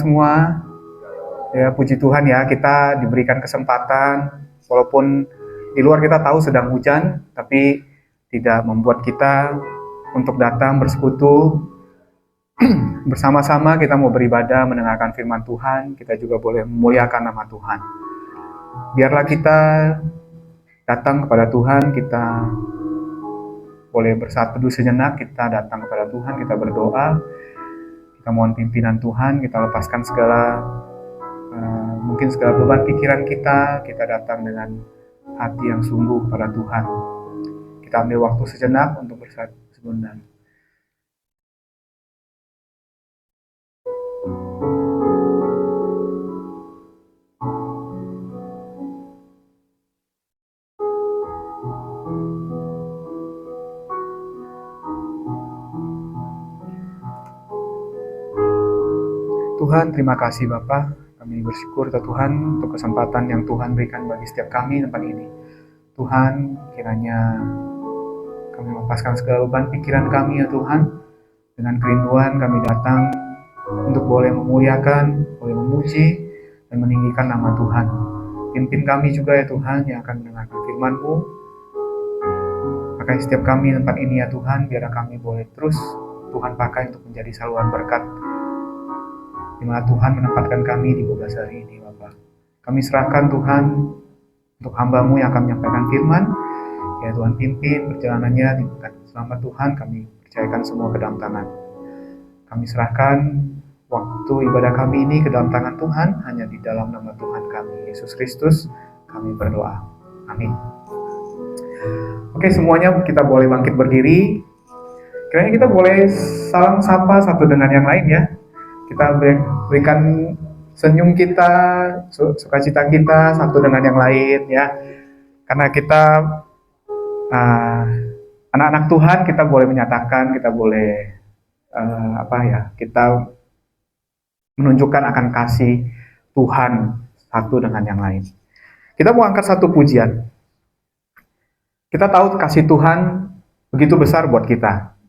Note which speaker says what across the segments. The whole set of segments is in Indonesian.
Speaker 1: Semua, ya puji Tuhan ya, kita diberikan kesempatan, walaupun di luar kita tahu sedang hujan, tapi tidak membuat kita untuk datang bersekutu bersama-sama. Kita mau beribadah, mendengarkan firman Tuhan, kita juga boleh memuliakan nama Tuhan. Biarlah kita datang kepada Tuhan, kita boleh bersatu sejenak, kita datang kepada Tuhan, kita berdoa, kita mohon pimpinan Tuhan, kita lepaskan segala mungkin segala beban pikiran kita datang dengan hati yang sungguh kepada Tuhan. Kita ambil waktu sejenak untuk bersatu sebentar. Tuhan, terima kasih Bapa. Kami bersyukur Tuhan untuk kesempatan yang Tuhan berikan bagi setiap kami tempat ini. Tuhan, kiranya kami melepaskan segala beban pikiran kami ya Tuhan. Dengan kerinduan kami datang untuk boleh memuliakan, boleh memuji, dan meninggikan nama Tuhan. Pimpin kami juga ya Tuhan yang akan mendengarkan firman-Mu. Pakai setiap kami tempat ini ya Tuhan, biar kami boleh terus Tuhan pakai untuk menjadi saluran berkat di mana Tuhan menempatkan kami di 12 hari ini, Bapak. Kami serahkan Tuhan untuk hamba-Mu yang akan menyampaikan firman. Ya Tuhan, pimpin perjalanannya di dekat selamat Tuhan, kami percayakan semua ke dalam tangan. Kami serahkan waktu ibadah kami ini ke dalam tangan Tuhan, hanya di dalam nama Tuhan kami, Yesus Kristus, kami berdoa. Amin. Oke, semuanya kita boleh bangkit berdiri. Kiranya kita boleh salam sapa satu dengan yang lain ya. Kita berikan senyum kita, sukacita kita satu dengan yang lain ya. Karena kita anak-anak Tuhan, kita boleh menyatakan, kita boleh kita menunjukkan akan kasih Tuhan satu dengan yang lain. Kita mau angkat satu pujian. Kita tahu kasih Tuhan begitu besar buat kita.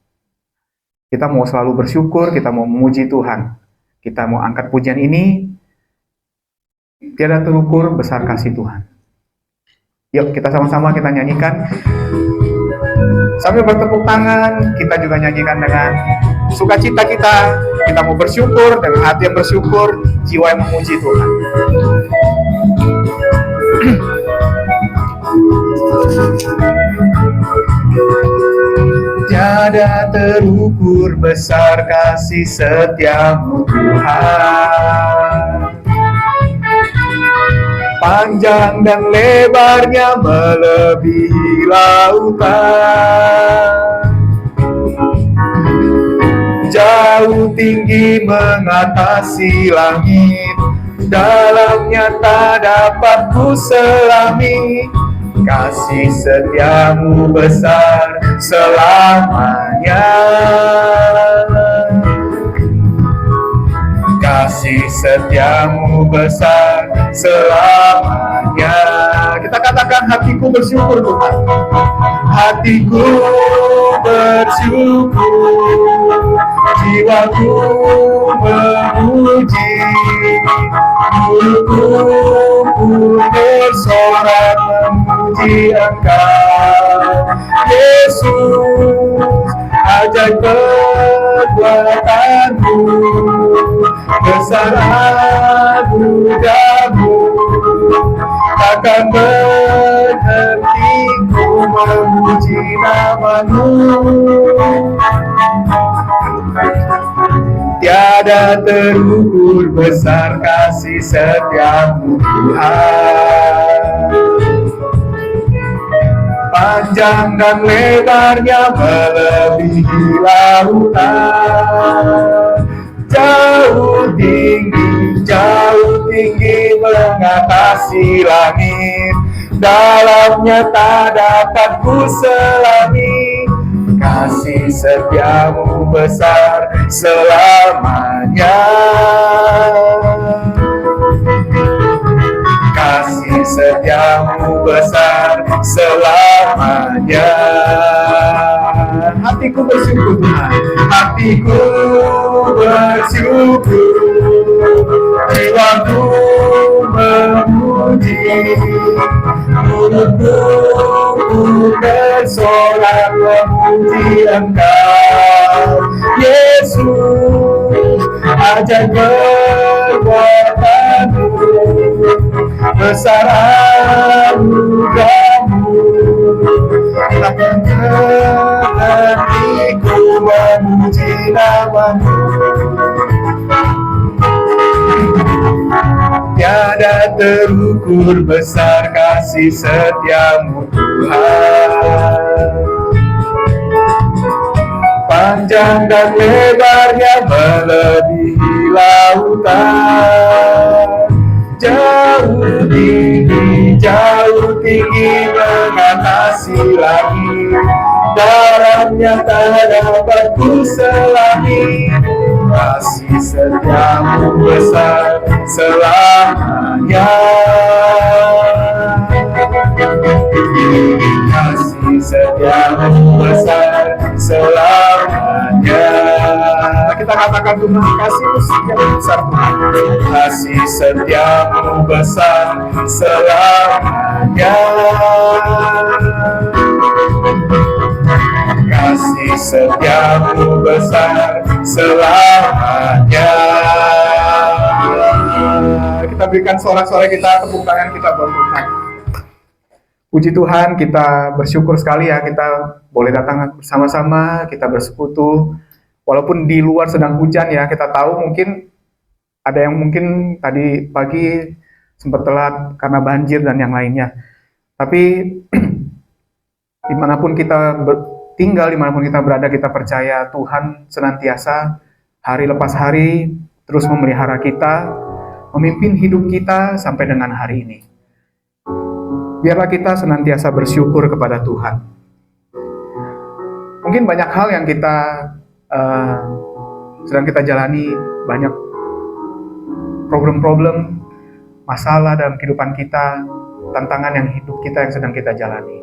Speaker 1: Kita mau selalu bersyukur, kita mau memuji Tuhan. Kita mau angkat pujian ini, tiada terukur besar kasih Tuhan. Yuk kita sama-sama kita nyanyikan. Sambil bertepuk tangan, kita juga nyanyikan dengan sukacita kita. Kita mau bersyukur, dengan hati yang bersyukur, jiwa yang memuji Tuhan. Tiada terukur besar kasih setiamu Tuhan. Panjang dan lebarnya melebihi lautan. Jauh tinggi mengatasi langit, dalamnya tak dapat ku selami. Kasih setiamu besar selamanya. Kasih setiamu besar selamanya. Kita katakan, hatiku bersyukur Tuhan. Hatiku bersyukur, jiwaku memuji, mulutku pun bersorak memuji Engkau, Yesus. Ajaib perbuatanmu, besar anugerahmu, takkan berhenti ku memuji nama-Mu. Tiada terukur besar kasih setiamu Tuhan. Panjang dan lebarnya melebihi lautan. Jauh tinggi mengatasi langit, dalamnya tak dapat ku selami. Kasih setiamu besar selamanya. Kasih setiamu besar selamanya. Hatiku bersyukur Tuhan, hatiku bersyukur, mulutku bersorak memuji Engkau. Yesus, ajaib perbuatanmu, besar anugerahmu, takkan berhentiku memuji namamu. Tiada terukur besar kasih setiamu Tuhan, panjang dan lebarnya melebihi lautan, jauh tinggi mengatasi langit, dalamnya tak dapat kuselami. Kasih setiamu besar selamanya, kasih setiamu besar selamanya. Kita katakan Tuhan, kasih-Mu setiamu besar Tuhan, kasih setiamu besar selamanya, kasih setiamu besar selamanya. Kita berikan sorak-sorai kita, tepuk tangan kita buat Tuhan. Puji Tuhan, kita bersyukur sekali ya, kita boleh datang bersama-sama, kita bersekutu. Walaupun di luar sedang hujan ya, kita tahu mungkin ada yang mungkin tadi pagi sempat telat karena banjir dan yang lainnya. Tapi dimanapun kita tinggal, dimanapun kita berada, kita percaya Tuhan senantiasa hari lepas hari terus memelihara kita, memimpin hidup kita sampai dengan hari ini. Biarlah kita senantiasa bersyukur kepada Tuhan. Mungkin banyak hal yang kita sedang kita jalani, banyak problem-problem, masalah dalam kehidupan kita, tantangan yang hidup kita yang sedang kita jalani.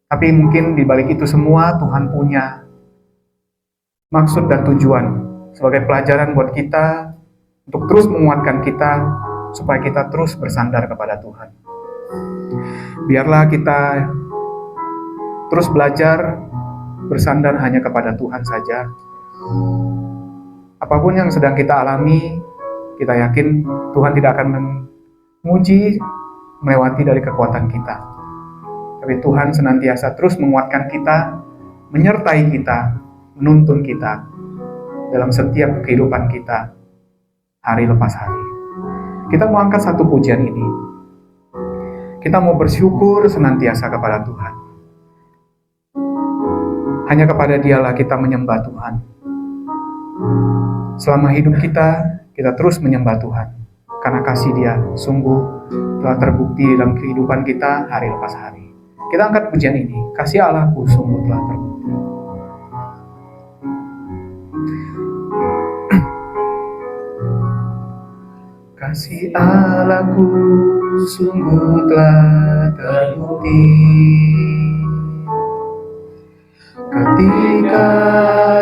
Speaker 1: Tapi mungkin di balik itu semua Tuhan punya maksud dan tujuan sebagai pelajaran buat kita untuk terus menguatkan kita supaya kita terus bersandar kepada Tuhan. Biarlah kita terus belajar bersandar hanya kepada Tuhan saja. Apapun yang sedang kita alami, kita yakin Tuhan tidak akan menguji melewati dari kekuatan kita. Tapi Tuhan senantiasa terus menguatkan kita, menyertai kita, menuntun kita dalam setiap kehidupan kita, hari lepas hari. Kita mau angkat satu pujian ini. Kita mau bersyukur senantiasa kepada Tuhan. Hanya kepada Dialah kita menyembah Tuhan. Selama hidup kita terus menyembah Tuhan. Karena kasih Dia sungguh telah terbukti dalam kehidupan kita hari lepas hari. Kita angkat pujian ini, kasih Allahku sungguh telah terbukti. Kasih Allahku sungguh telah terbukti, ketika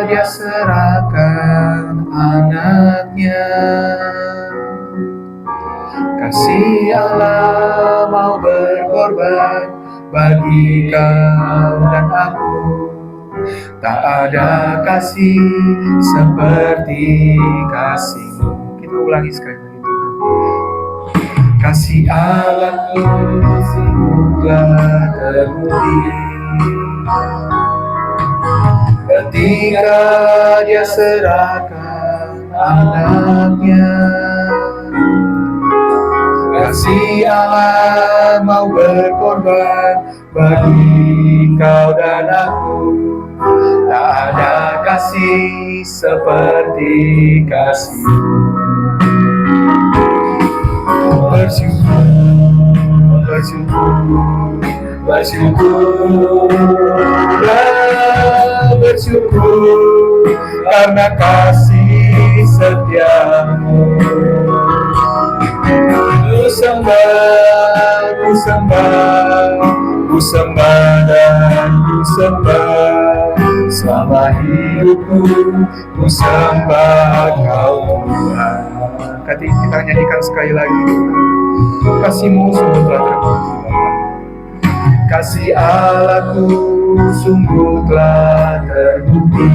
Speaker 1: Dia serahkan anaknya. Kasih Allah mau berkorban bagi kau dan aku. Tak ada kasih seperti kasih-Mu. Kita ulangi sekali lagi. Kasih Allahku sungguh terbukti, ketika Dia serahkan anaknya. Kasih Allah mau berkorban bagi kau dan aku. Tak ada kasih seperti kasih. Bersyukur, bersyukur, bersyukurlah, bersyukur karena kasih setiamu. Ku sembah, ku sembah, ku sembah dan ku sembah. Selama hidupku ku sembah Kau Tuhan. Kita nyanyikan sekali lagi. Kasih-Mu sungguh telah terbukti Bapa. Kasih Allahku sungguh telah terbukti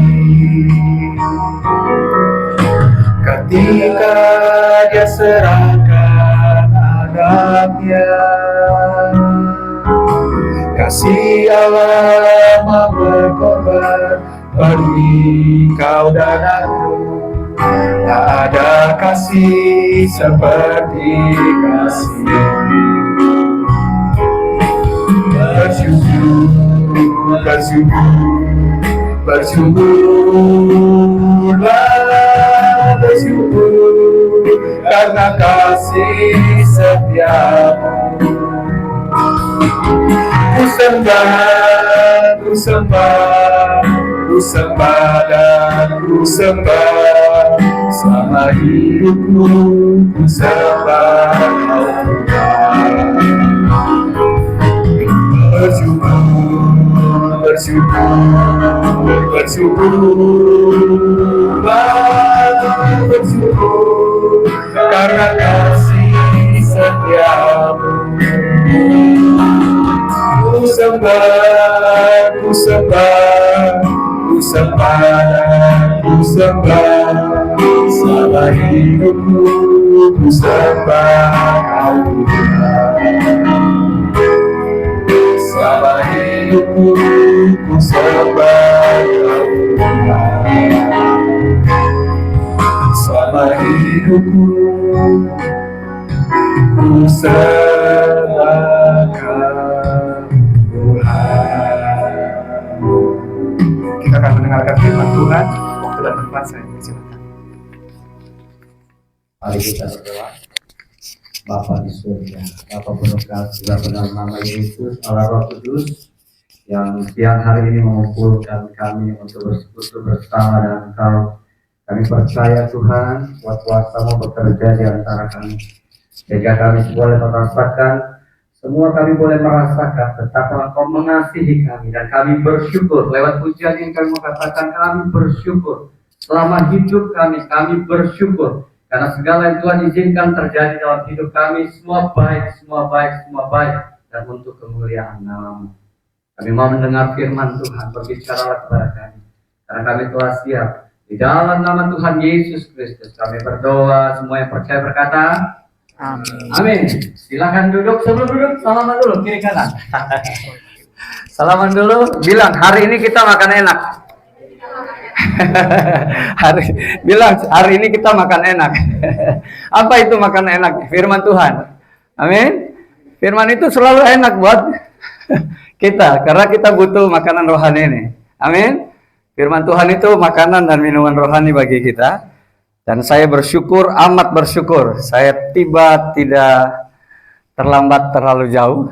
Speaker 1: ketika Dia serahkan anaknya. Kasih Allah mau berkorban bagi kau dan aku. Tak ada kasih seperti kasih. Bersyukur, bersyukur, bersyukurlah, bersyukur karena kasih setiamu. Ku sembah, ku sembah, ku sembah dan ku sembah, selama hidupku ku sembah Kau Tuhan. Bersyukur, bersyukur, bersyukurlah, bersyukur karena kasih setiamu. Ku sembah, ku sembah, ku sembah dan ku sembah, selama hidupku ku sembah Kau Tuhan. Selama hidupku ku sembah Kau Tuhan. Selama hidupku ku sembah Kau Tuhan. Kita akan mendengarkan firman Tuhan. Waktu dan tempat saya persilakan.
Speaker 2: Mari kita berdoa. Bapa di surga, Bapa penuh kasih dalam nama Yesus Allah Roh Kudus yang siang hari ini mengumpulkan kami untuk bersekutu bersama dengan Engkau. Kami percaya Tuhan, kuasa-Mu bekerja di antara kami. Sehingga kami boleh merasakan, semua kami boleh merasakan betapa Engkau mengasihi kami dan kami bersyukur. Lewat pujian yang kami katakan, kami bersyukur. Selama hidup kami bersyukur. Karena segala yang Tuhan izinkan terjadi dalam hidup kami, semua baik, semua baik, semua baik. Dan untuk kemuliaan nama-Mu. Kami mau mendengar firman Tuhan, berbicaralah kepada kami. Karena kami telah siap. Di dalam nama Tuhan Yesus Kristus, kami berdoa, semua yang percaya berkata, Amin. Amin. Silakan duduk, sebelum duduk, salaman dulu, kiri kanan. Salaman dulu, bilang, hari ini kita makan enak. Hari ini kita makan enak. Apa itu makan enak? Firman Tuhan. Amin. Firman itu selalu enak buat kita karena kita butuh makanan rohani ini. Amin. Firman Tuhan itu makanan dan minuman rohani bagi kita. Dan saya bersyukur, amat bersyukur. Saya tiba tidak terlambat terlalu jauh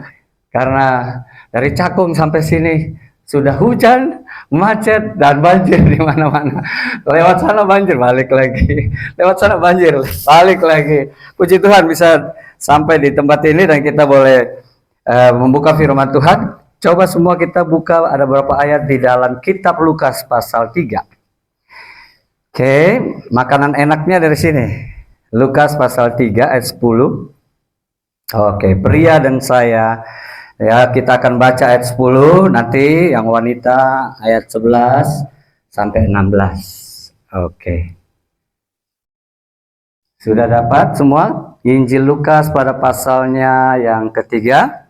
Speaker 2: karena dari Cakung sampai sini sudah hujan, macet, dan banjir di mana-mana. Lewat sana banjir, balik lagi. Lewat sana banjir, balik lagi. Puji Tuhan bisa sampai di tempat ini dan kita boleh membuka firman Tuhan. Coba semua kita buka, ada beberapa ayat di dalam kitab Lukas pasal 3. Oke, makanan enaknya dari sini. Lukas pasal 3 ayat 10. Oke, pria dan saya. Ya, kita akan baca ayat 10, nanti yang wanita ayat 11 sampai 16. Oke. Sudah dapat semua? Injil Lukas pada pasalnya yang ketiga,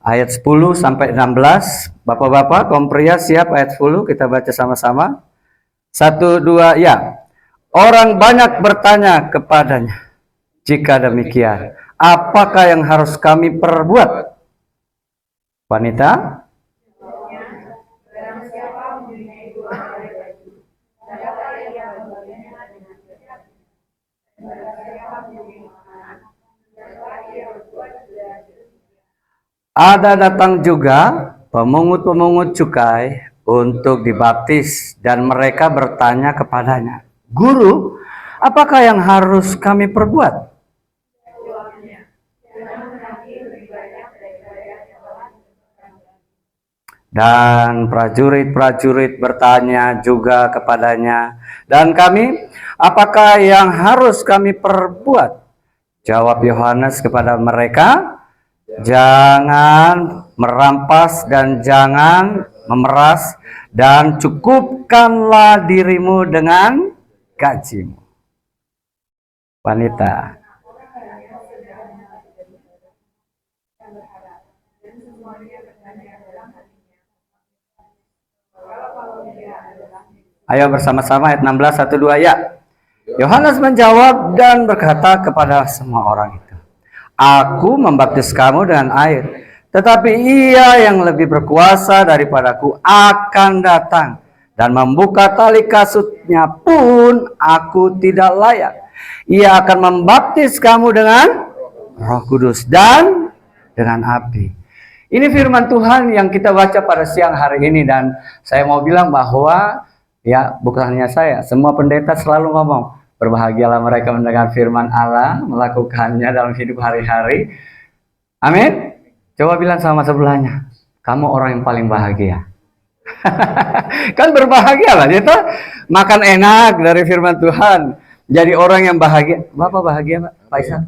Speaker 2: ayat 10 sampai 16. Bapak-bapak, kaum pria siap ayat 10, kita baca sama-sama. 1, 2, ya. Orang banyak bertanya kepadanya, jika demikian, apakah yang harus kami perbuat? Wanita? Ada datang juga pemungut-pemungut cukai untuk dibaptis dan mereka bertanya kepadanya, Guru, apakah yang harus kami perbuat? Dan prajurit-prajurit bertanya juga kepadanya, dan kami, apakah yang harus kami perbuat? Jawab Yohanes kepada mereka, jangan merampas dan jangan memeras, dan cukupkanlah dirimu dengan gajimu. Wanita. Ayo bersama-sama ayat 16, 1, 2 ya. Yohanes menjawab dan berkata kepada semua orang itu, aku membaptis kamu dengan air, tetapi ia yang lebih berkuasa daripadaku akan datang, dan membuka tali kasutnya pun aku tidak layak. Ia akan membaptis kamu dengan Roh Kudus dan dengan api. Ini firman Tuhan yang kita baca pada siang hari ini, dan saya mau bilang bahwa ya bukan hanya saya, semua pendeta selalu ngomong, berbahagialah mereka mendengar firman Allah, melakukannya dalam hidup hari-hari. Amin. Coba bilang sama sebelahnya, kamu orang yang paling bahagia. Kan berbahagia lah, gitu. Makan enak dari firman Tuhan. Jadi orang yang bahagia. Bapak bahagia, Pak? Pak Isan?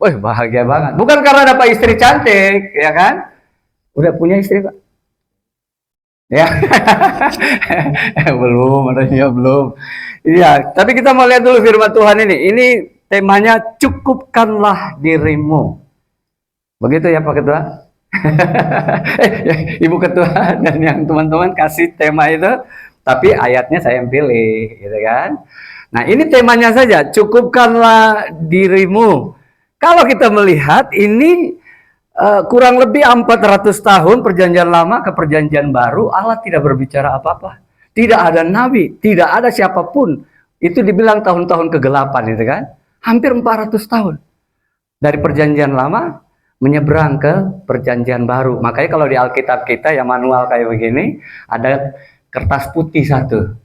Speaker 2: Wih, bahagia banget. Bukan karena dapat istri cantik, ya kan? Udah punya istri, Pak? Ya, belum, adanya belum. Iya, tapi kita mau lihat dulu firman Tuhan ini. Ini temanya cukupkanlah dirimu. Begitu ya Pak Ketua? Ibu Ketua dan yang teman-teman kasih tema itu, tapi ayatnya saya yang pilih, gitu kan? Nah, ini temanya saja, cukupkanlah dirimu. Kalau kita melihat ini kurang lebih 400 tahun perjanjian lama ke perjanjian baru, Allah tidak berbicara apa-apa. Tidak ada nabi, tidak ada siapapun. Itu dibilang tahun-tahun kegelapan, itu kan? Hampir 400 tahun. Dari perjanjian lama menyeberang ke perjanjian baru. Makanya kalau di Alkitab kita yang manual kayak begini, ada kertas putih satu.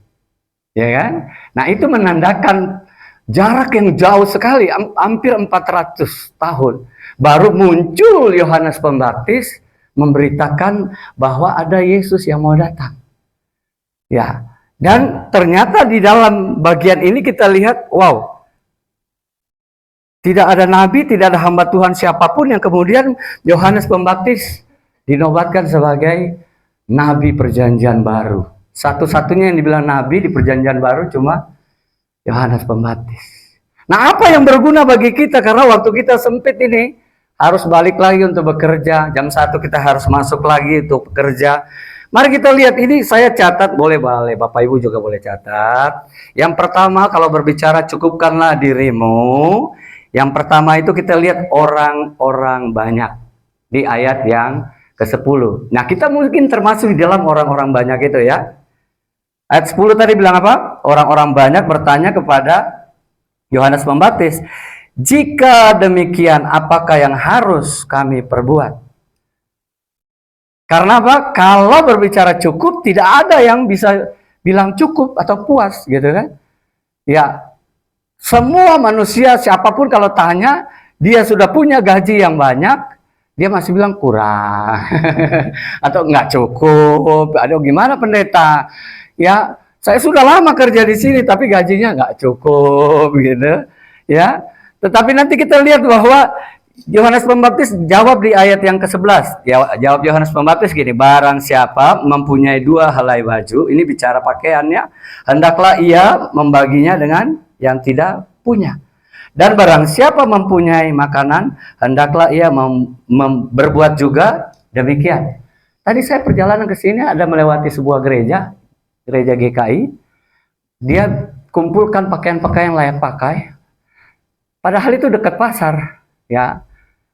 Speaker 2: Ya kan? Nah, itu menandakan jarak yang jauh sekali, hampir 400 tahun. Baru muncul Yohanes Pembaptis memberitakan bahwa ada Yesus yang mau datang. Ya, dan ternyata di dalam bagian ini kita lihat, wow, tidak ada nabi, tidak ada hamba Tuhan siapapun yang kemudian Yohanes Pembaptis dinobatkan sebagai nabi perjanjian baru. Satu-satunya yang dibilang nabi di perjanjian baru cuma Yohanes Pembaptis. Nah, apa yang berguna bagi kita? Karena waktu kita sempit ini, harus balik lagi untuk bekerja. Jam 1 kita harus masuk lagi untuk bekerja. Mari kita lihat ini, saya catat, boleh Bapak Ibu juga boleh catat. Yang pertama, kalau berbicara cukupkanlah dirimu. Yang pertama itu kita lihat orang-orang banyak. Di ayat yang ke-10. Nah, kita mungkin termasuk di dalam orang-orang banyak itu ya. Ayat 10 tadi bilang apa? Orang-orang banyak bertanya kepada Yohanes Pembaptis, jika demikian, apakah yang harus kami perbuat? Karena apa? Kalau berbicara cukup, tidak ada yang bisa bilang cukup atau puas, gitu kan? Ya, semua manusia, siapapun kalau tanya, dia sudah punya gaji yang banyak, dia masih bilang kurang, atau nggak cukup, atau gimana pendeta? Ya, saya sudah lama kerja di sini, tapi gajinya nggak cukup, gitu. Ya. Tetapi nanti kita lihat bahwa Yohanes Pembaptis jawab di ayat yang ke-11. Jawab Yohanes Pembaptis gini, barang siapa mempunyai 2 helai baju, ini bicara pakaiannya, hendaklah ia membaginya dengan yang tidak punya. Dan barang siapa mempunyai makanan, hendaklah ia berbuat juga demikian. Tadi saya perjalanan ke sini ada melewati sebuah gereja GKI. Dia kumpulkan pakaian-pakaian layak pakai. Padahal itu dekat pasar, ya.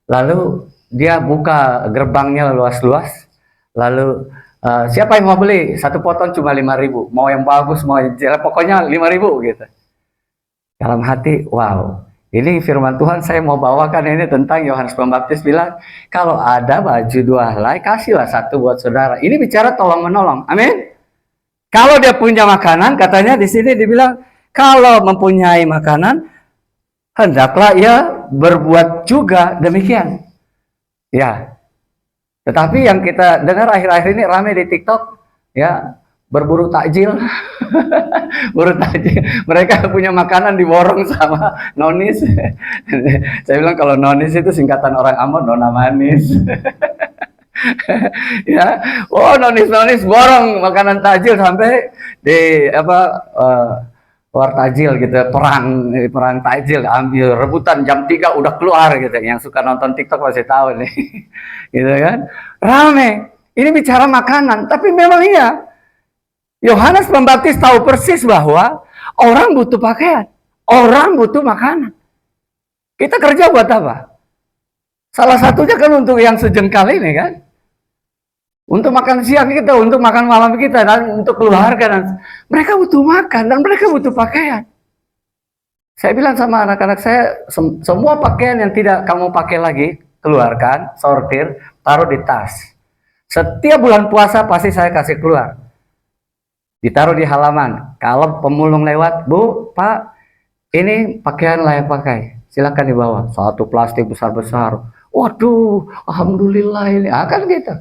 Speaker 2: Lalu dia buka gerbangnya luas-luas. Lalu siapa yang mau beli? Satu potong cuma 5.000. Mau yang bagus, mau yang jelek, pokoknya 5.000 gitu. Dalam hati, wow. Ini firman Tuhan saya mau bawakan ini tentang Yohanes Pembaptis bilang, kalau ada baju 2 helai, kasihlah 1 buat saudara. Ini bicara tolong menolong. Amin. Kalau dia punya makanan, katanya di sini dibilang, kalau mempunyai makanan, hendaklah ia berbuat juga demikian. Ya. Tetapi yang kita dengar akhir-akhir ini ramai di TikTok, ya, berburu takjil. Buru takjil. Mereka punya makanan diborong sama nonis. Saya bilang kalau nonis itu singkatan orang Ambon, nona manis. Ya, oh nonis borong makanan takjil sampai di luar takjil gitu, perang takjil, ambil rebutan jam 3 udah keluar gitu. Yang suka nonton TikTok pasti tahu nih. Gitu kan. Rame. Ini bicara makanan, tapi memang iya. Yohanes Pembaptis tahu persis bahwa orang butuh pakaian, orang butuh makanan. Kita kerja buat apa? Salah satunya kan untuk yang sejengkal ini kan. Untuk makan siang kita, untuk makan malam kita, dan untuk keluarga. Dan mereka butuh makan, dan mereka butuh pakaian. Saya bilang sama anak-anak saya, semua pakaian yang tidak kamu pakai lagi, keluarkan, sortir, taruh di tas. Setiap bulan puasa pasti saya kasih keluar. Ditaruh di halaman. Kalau pemulung lewat, Bu, Pak, ini pakaian layak pakai. Silakan dibawa. Satu plastik besar-besar. Waduh, alhamdulillah ini. Kan gitu.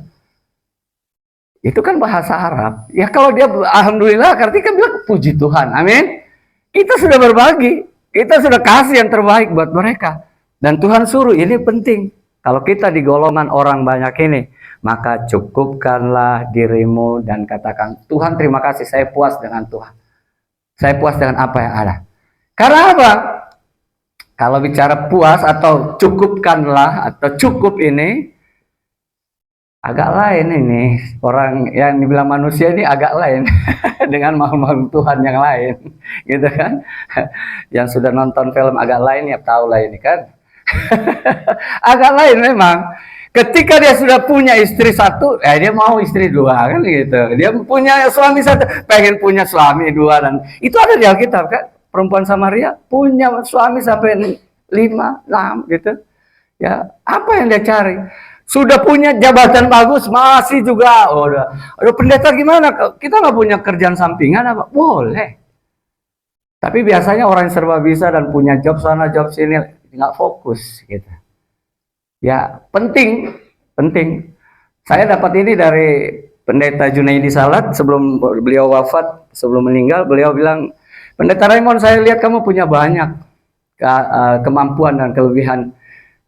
Speaker 2: Itu kan bahasa Arab. Ya kalau dia alhamdulillah, artinya kan bilang puji Tuhan. Amin. Kita sudah berbagi. Kita sudah kasih yang terbaik buat mereka. Dan Tuhan suruh, ini penting. Kalau kita di golongan orang banyak ini, maka cukupkanlah dirimu dan katakan, Tuhan terima kasih, saya puas dengan Tuhan. Saya puas dengan apa yang ada. Karena apa? Kalau bicara puas atau cukupkanlah atau cukup ini, agak lain ini. Orang yang dibilang manusia ini agak lain dengan makhluk Tuhan yang lain. Gitu kan? Yang sudah nonton film agak lain ya tahu lah ini kan. Agak lain memang. Ketika dia sudah punya istri satu, dia mau istri dua kan gitu. Dia punya suami satu, pengen punya suami dua, dan itu ada di Alkitab kan. Perempuan Samaria punya suami sampai 5, 6 gitu. Ya, apa yang dia cari? Sudah punya jabatan bagus, masih juga. Udah pendeta gimana? Kita nggak punya kerjaan sampingan apa? Boleh. Tapi biasanya orang yang serba bisa dan punya job sana, job sini, nggak fokus gitu. Ya penting. Saya dapat ini dari pendeta Junaidi Salat sebelum beliau wafat, sebelum meninggal, beliau bilang, Pendeta Raymond, saya lihat kamu punya banyak kemampuan dan kelebihan.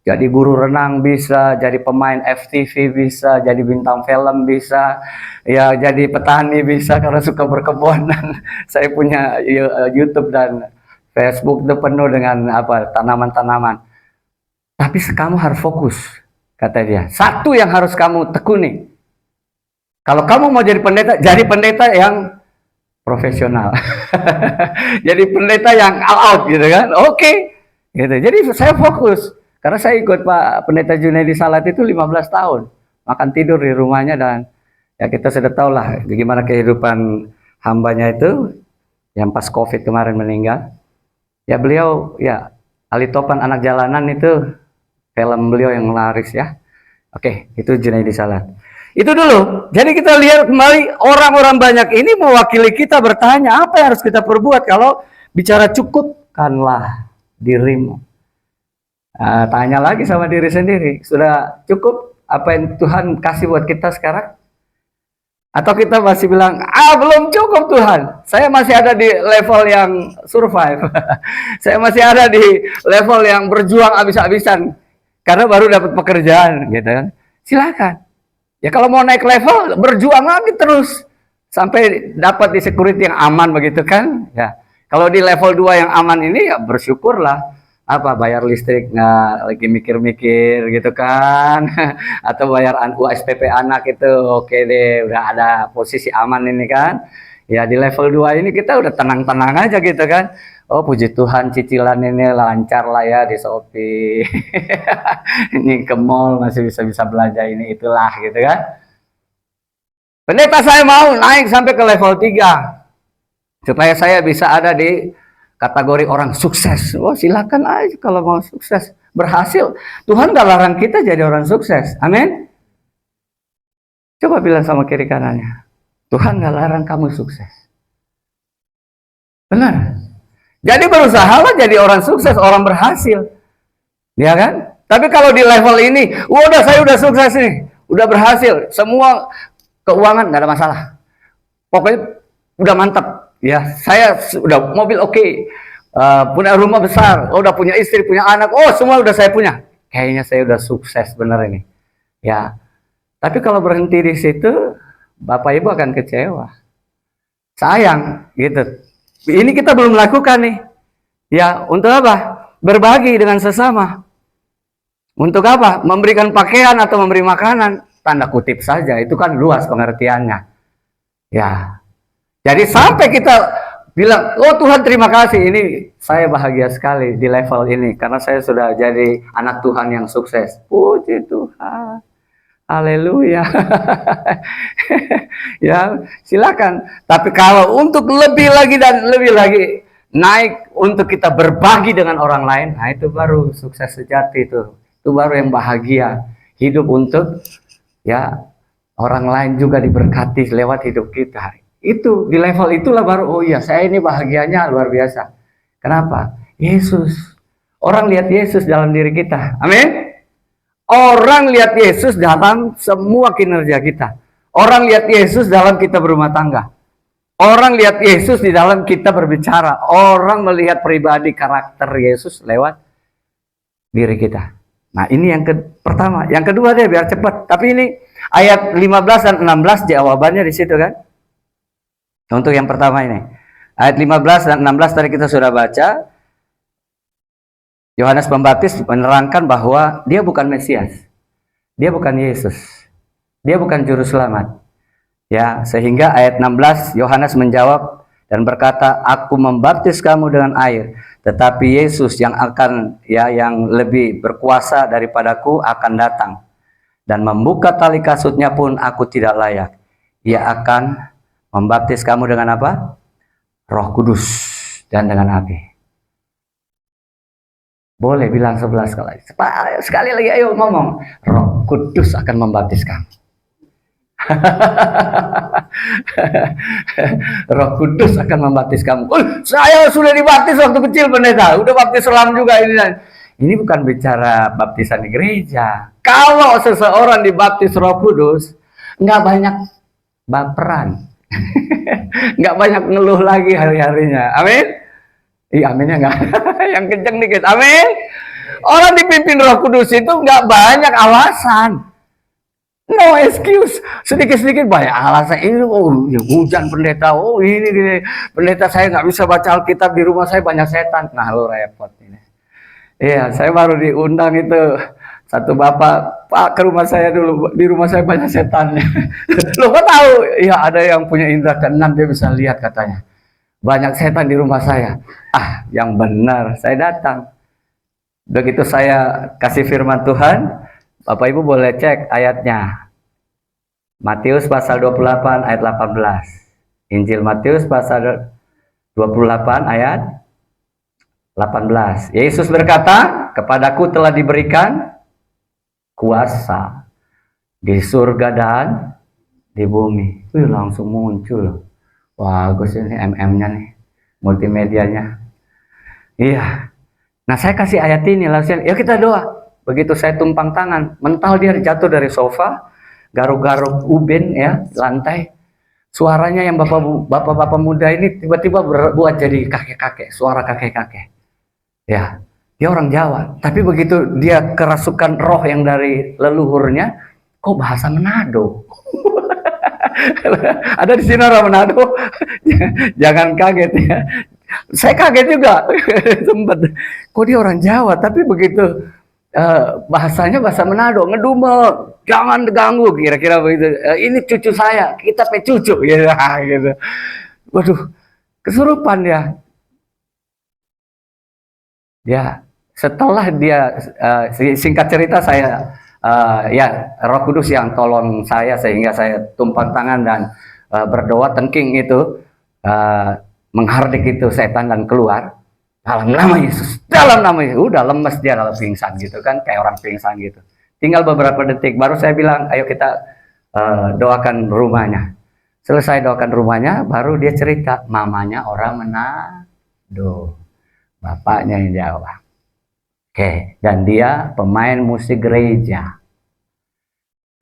Speaker 2: Jadi guru renang bisa, jadi pemain FTV bisa, jadi bintang film bisa, ya jadi petani bisa karena suka berkebun. Dan saya punya YouTube dan Facebook itu penuh dengan tanaman-tanaman. Tapi kamu harus fokus, kata dia. Satu yang harus kamu tekuni. Kalau kamu mau jadi pendeta yang profesional. Jadi pendeta yang all out gitu kan. Oke. Gitu. Jadi saya fokus. Karena saya ikut Pak Pendeta Junaidi Salat itu 15 tahun. Makan tidur di rumahnya, dan ya kita sudah tahu lah gimana kehidupan hambanya itu yang pas COVID kemarin meninggal. Ya beliau, ya Ali Topan Anak Jalanan itu film beliau yang laris ya. Oke, itu Junaidi Salat. Itu dulu. Jadi kita lihat kembali orang-orang banyak ini mewakili kita bertanya, apa yang harus kita perbuat kalau bicara cukupkanlah dirimu. Tanya lagi sama diri sendiri, sudah cukup apa yang Tuhan kasih buat kita sekarang? Atau kita masih bilang, belum cukup Tuhan, saya masih ada di level yang survive. Saya masih ada di level yang berjuang habis-habisan karena baru dapat pekerjaan gitu kan. Silakan. Ya kalau mau naik level, berjuang lagi terus sampai dapat di security yang aman begitu kan. Ya. Kalau di level 2 yang aman ini ya bersyukurlah. Bayar listrik nggak lagi mikir-mikir gitu kan. Atau bayar USPP anak itu oke deh, udah ada posisi aman ini kan. Ya di level 2 ini kita udah tenang-tenang aja gitu kan. Oh puji Tuhan cicilan ini lancar lah ya di Shopee. Ini ke mall masih bisa belanja ini itulah gitu kan. Pendeta saya mau naik sampai ke level 3 supaya saya bisa ada di kategori orang sukses. Silakan aja kalau mau sukses, berhasil. Tuhan gak larang kita jadi orang sukses. Amin. Coba bilang sama kiri kanannya, Tuhan gak larang kamu sukses. Benar. Jadi berusahalah jadi orang sukses, orang berhasil. Ya kan? Tapi kalau di level ini, saya udah sukses nih, udah berhasil, semua keuangan gak ada masalah. pokoknya udah mantap ya, saya udah mobil oke, punya rumah besar, udah punya istri, punya anak, oh semua udah saya punya, kayaknya saya udah sukses bener ini ya. Tapi kalau berhenti di situ, Bapak Ibu akan kecewa, sayang gitu. Ini kita belum lakukan nih ya. Untuk apa? Berbagi dengan sesama. Untuk apa? Memberikan pakaian atau memberi makanan, tanda kutip saja, itu kan luas pengertiannya ya. Jadi sampai kita bilang, oh Tuhan terima kasih, ini saya bahagia sekali di level ini, karena saya sudah jadi anak Tuhan yang sukses. Puji Tuhan, haleluya. Ya, silakan. Tapi kalau untuk lebih lagi dan lebih lagi, naik untuk kita berbagi dengan orang lain, nah itu baru sukses sejati itu. Itu baru yang bahagia. Hidup untuk ya orang lain juga diberkati lewat hidup kita. Itu di level itulah baru, oh iya saya ini bahagianya luar biasa. Kenapa? Yesus. Orang lihat Yesus dalam diri kita. Amin. Orang lihat Yesus dalam semua kinerja kita. Orang lihat Yesus dalam kita berumah tangga. Orang lihat Yesus di dalam kita berbicara. Orang melihat pribadi karakter Yesus lewat diri kita. Nah ini yang pertama. Yang kedua deh biar cepat. Tapi ini ayat 15 dan 16 jawabannya di situ kan. Untuk yang pertama ini. Ayat 15 dan 16 tadi kita sudah baca. Yohanes Pembaptis menerangkan bahwa dia bukan Mesias. Dia bukan Yesus. Dia bukan juru selamat. Ya, sehingga ayat 16 Yohanes menjawab dan berkata, "Aku membaptis kamu dengan air, tetapi Yesus yang akan yang lebih berkuasa daripadaku akan datang. Dan membuka tali kasutnya pun aku tidak layak. Ia akan membaptis kamu dengan apa? Roh Kudus dan dengan api." Boleh bilang 11 kali. Sekali lagi ayo ngomong. Roh Kudus akan membaptis kamu. Roh Kudus akan membaptis kamu. Saya sudah dibaptis waktu kecil pendeta, udah baptis selam juga ini. Ini bukan bicara baptisan di gereja. Kalau seseorang dibaptis Roh Kudus, nggak banyak baperan, nggak banyak ngeluh lagi hari-harinya. Amin. Iya, aminnya nggak. Yang kenceng dikit. Amin. Orang dipimpin Roh Kudus itu nggak banyak alasan. No excuse, sedikit-sedikit banyak alasan. Ini hujan pendeta, ini pendeta saya nggak bisa baca Alkitab, di rumah saya banyak setan. Nah lo repot ini. Iya, saya baru diundang itu satu bapak, Pak ke rumah saya dulu, di rumah saya banyak setan. Lo kok tahu? Iya ada yang punya indera keenam dia bisa lihat katanya. Banyak setan di rumah saya. Ah, yang benar saya datang. Begitu saya kasih firman Tuhan, Bapak Ibu boleh cek ayatnya. Matius pasal 28 ayat 18. Injil Matius pasal 28 ayat 18. Yesus berkata, "Kepadaku telah diberikan kuasa di surga dan di bumi." Langsung muncul. Wah, bagus ini MM-nya nih, multimedianya. Iya. Nah, saya kasih ayat ini langsung. Ya kita doa. Begitu saya tumpang tangan, mental dia jatuh dari sofa, garuk-garuk ubin ya, lantai. Suaranya yang bapak-bapak muda ini tiba-tiba berbuat jadi kakek-kakek, suara kakek-kakek. Ya, dia orang Jawa, tapi begitu dia kerasukan roh yang dari leluhurnya, kok bahasa Manado. Ada di sini orang Manado, jangan kaget ya. Saya kaget juga, sempat. Kok dia orang Jawa, tapi begitu bahasanya bahasa Manado, ngedumel, jangan diganggu, kira-kira begitu. Ini cucu saya, kita cucu, gitu. Waduh, kesurupan dia. Ya, setelah dia singkat cerita saya ya Roh Kudus yang tolong saya sehingga saya tumpang tangan dan berdoa tengking itu menghardik itu setan dan keluar. Dalam nama Yesus, dalam nama Yesus. Udah lemes dia kalau pingsan gitu kan, kayak orang pingsan gitu. Tinggal beberapa detik, baru saya bilang, ayo kita doakan rumahnya. Selesai doakan rumahnya, baru dia cerita, mamanya orang Manado, bapaknya yang Jawa. Oke, dan dia pemain musik gereja.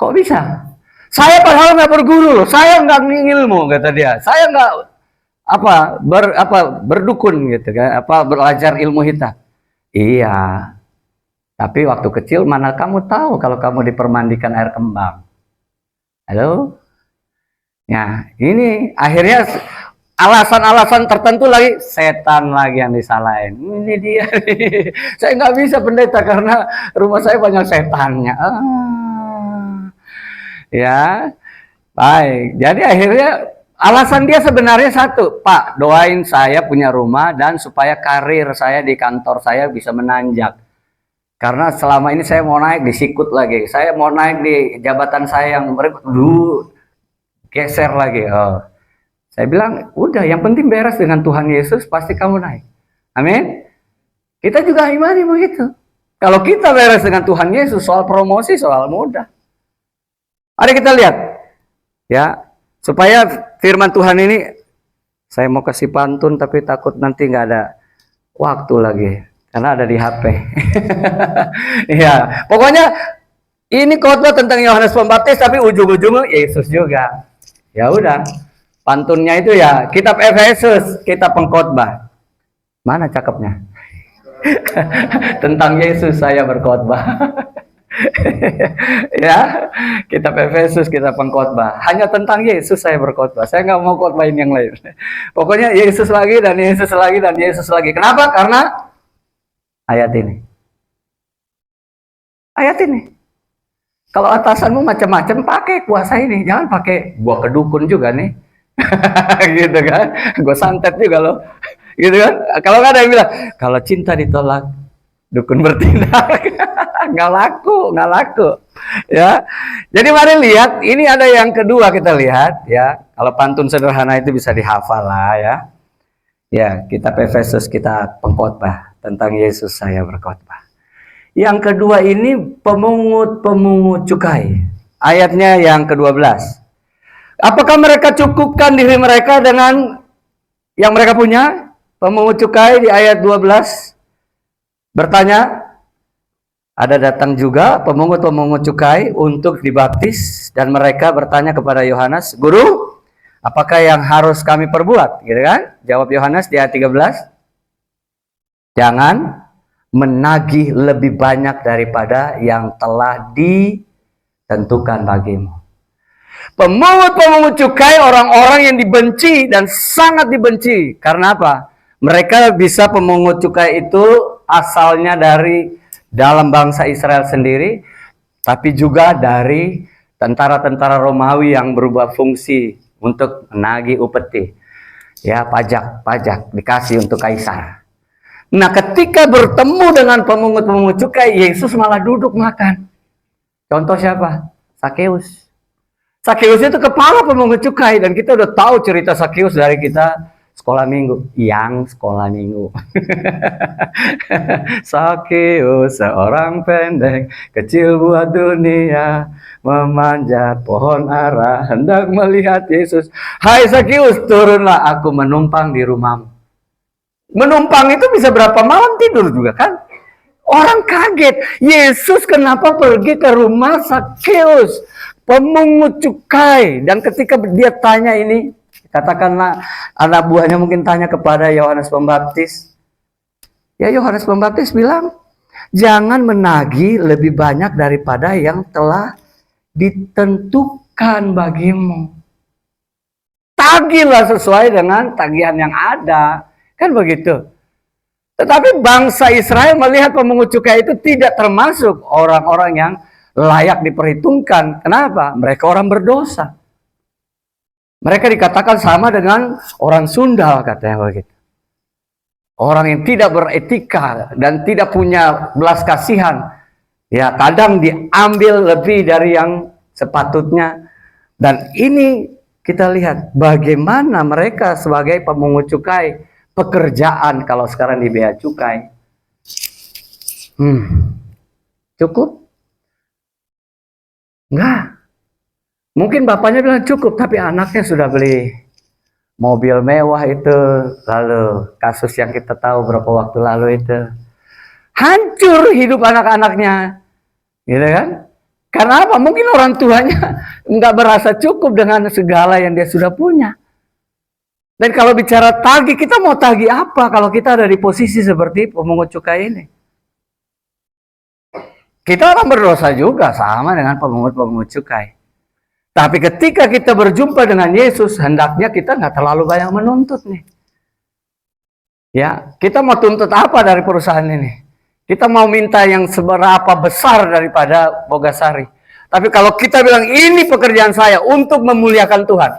Speaker 2: Kok bisa? Saya padahal nggak berguru loh, saya nggak ngilmu kata dia, saya nggak berdukun gitu kan, belajar ilmu hitam. Iya, tapi waktu kecil mana kamu tahu kalau kamu dipermandikan air kembang. Halo? Nah, ini akhirnya alasan-alasan tertentu lagi, setan lagi yang disalahin. Ini dia nih. Saya nggak bisa pendeta karena rumah saya banyak setannya. Ya, baik. Jadi akhirnya alasan dia sebenarnya satu, Pak, doain saya punya rumah dan supaya karir saya di kantor saya bisa menanjak. Karena selama ini saya mau naik disikut lagi. Saya mau naik di jabatan saya yang dulu geser lagi. Oh. Saya bilang, udah yang penting beres dengan Tuhan Yesus pasti kamu naik. Amin. Kita juga imani begitu. Kalau kita beres dengan Tuhan Yesus, soal promosi soal mudah. Mari kita lihat. Ya, supaya firman Tuhan ini, saya mau kasih pantun tapi takut nanti nggak ada waktu lagi. Karena ada di HP. Ya, pokoknya ini khotbah tentang Yohanes Pembaptis tapi ujung-ujungnya Yesus juga. Ya udah, pantunnya itu ya kitab Efesus, kitab pengkhotbah. Mana cakepnya? Tentang Yesus saya berkhotbah. Ya, kitab Efesus, kitab pengkhotbah. Hanya tentang Yesus saya berkhotbah. Saya nggak mau khotbahin yang lain. Pokoknya Yesus lagi dan Yesus lagi dan Yesus lagi. Kenapa? Karena ayat ini. Ayat ini. Kalau atasanmu macam-macam, pakai kuasa ini. Jangan pakai gua kedukun juga nih. Gitu kan. Gua santet juga loh. Gitu kan. Kalau nggak ada yang bilang, kalau cinta ditolak, dukun bertindak. Nggak laku. Ya. Jadi mari lihat, ini ada yang kedua kita lihat. Ya. Kalau pantun sederhana itu bisa dihafal lah ya. Ya, kitab Efesus, kita pengkhotbah. Tentang Yesus saya berkhotbah. Yang kedua ini pemungut cukai. Ayatnya yang ke-12. Apakah mereka cukupkan diri mereka dengan yang mereka punya? Pemungut cukai di ayat 12 bertanya, ada datang juga pemungut cukai untuk dibaptis dan mereka bertanya kepada Yohanes, "Guru, apakah yang harus kami perbuat?" Gitu kan? Jawab Yohanes di ayat 13. Jangan menagih lebih banyak daripada yang telah ditentukan bagimu. Pemungut cukai orang-orang yang dibenci dan sangat dibenci. Karena apa? Mereka bisa pemungut cukai itu asalnya dari dalam bangsa Israel sendiri, tapi juga dari tentara-tentara Romawi yang berubah fungsi untuk menagih upeti. Ya, pajak dikasih untuk kaisar. Nah, ketika bertemu dengan pemungut cukai, Yesus malah duduk makan. Contoh siapa? Sakeus. Sakeus itu kepala pemungut cukai, dan kita udah tahu cerita Sakeus dari kita sekolah minggu. Yang sekolah minggu. Sakeus seorang pendek, kecil buat dunia, memanjat pohon ara, hendak melihat Yesus. Hai Sakeus, turunlah, aku menumpang di rumahmu. Menumpang itu bisa berapa malam tidur juga kan? Orang kaget, Yesus kenapa pergi ke rumah Sakeus, pemungut cukai? Dan ketika dia tanya ini, katakanlah anak buahnya mungkin tanya kepada Yohanes Pembaptis. Ya, Yohanes Pembaptis bilang, jangan menagih lebih banyak daripada yang telah ditentukan bagimu. Tagihlah sesuai dengan tagihan yang ada. Kan begitu. Tetapi bangsa Israel melihat pemungut cukai itu tidak termasuk orang-orang yang layak diperhitungkan. Kenapa? Mereka orang berdosa. Mereka dikatakan sama dengan orang sundal, katanya begitu. Orang yang tidak beretika dan tidak punya belas kasihan. Ya, kadang diambil lebih dari yang sepatutnya. Dan ini kita lihat bagaimana mereka sebagai pemungut cukai, pekerjaan kalau sekarang di bea cukai. Cukup? Enggak. Mungkin bapaknya bilang cukup, tapi anaknya sudah beli mobil mewah itu. Lalu kasus yang kita tahu berapa waktu lalu itu. Hancur hidup anak-anaknya. Gitu kan? Karena apa? Mungkin orang tuanya nggak merasa cukup dengan segala yang dia sudah punya. Dan kalau bicara tagih, kita mau tagih apa kalau kita ada di posisi seperti pemungut cukai ini? Kita orang berdosa juga, sama dengan pemungut-pemungut cukai. Tapi ketika kita berjumpa dengan Yesus, hendaknya kita nggak terlalu banyak menuntut nih. Ya, kita mau tuntut apa dari perusahaan ini? Kita mau minta yang seberapa besar daripada Bogasari. Tapi kalau kita bilang ini pekerjaan saya untuk memuliakan Tuhan,